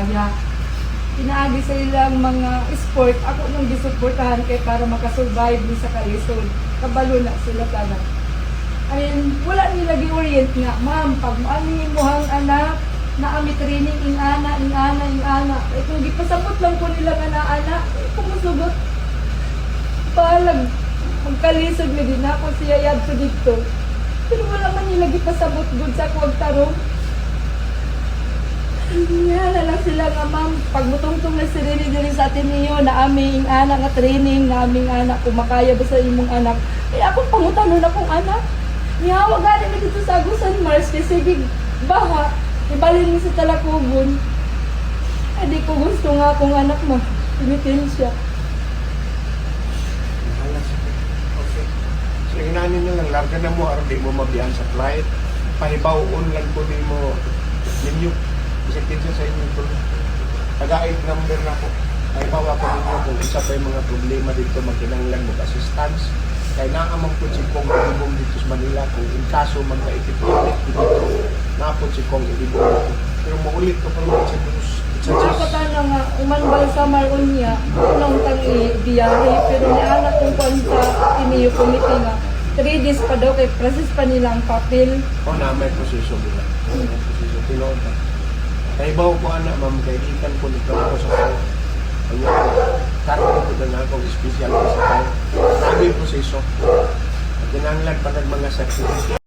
niya. Pinaagi sa ilang mga sport, ako nang gisuportahan kay para makasurvive ni sa kalisod. Kabalo na sila talaga. I mean, wala nila gi-orient nga, ma'am, pag maani mo hang anak, na ami training ing ana. Eh kung gipasabot lang ko nila nga na ana, kung masugot, palag, magkalisod mi din ako siya yadto dito. Pero wala man nila gipasabot gud sa ako tarong. Nga na lang sila nga, ma'am, pag butong-tong na sirili din sa atin niyo, na aming anak nga training, na aming anak, kung makaya ba sa imong anak, eh akong pangutanon akong anak. Nihawa galing na dito sa Agusan Mars, kasi sige, baha, ibalin mo sa Talakubon. Ay, di ko gusto nga akong anak mo, tumitin siya. Okay. So, inanin nyo lang, larga na mo, aron di mo mabiyan sa flight, pahibawon lang ko di mo, ninyo, isipin siya sa inyo tuloy. Taga-8 number na po. Ay bawa ko ninyo kung isa pa yung mga problema dito magkinanglan mo assistance. Kaya naamang po si Kong ilibong dito sa Manila kung in kaso magka-ikip-ikip dito napot si Kong ilibong dito. Pero maulit ko pa rin sa news. Nakakata na nga, umanbal sa Marunya, unang tangi biyahe, pero nianak kong kwan sa iniyo committee nga. 3 days pa daw kay process pa nilang papel. O na may proseso nila. May proseso. Tinood na. Kaya bawa ko anak, ma'am, kaya ikan ko nito ako sa kanya. Kanya ko, karoon ko na akong special sa kanya. Sabi proseso. At dinanglan pa ng mga sakit.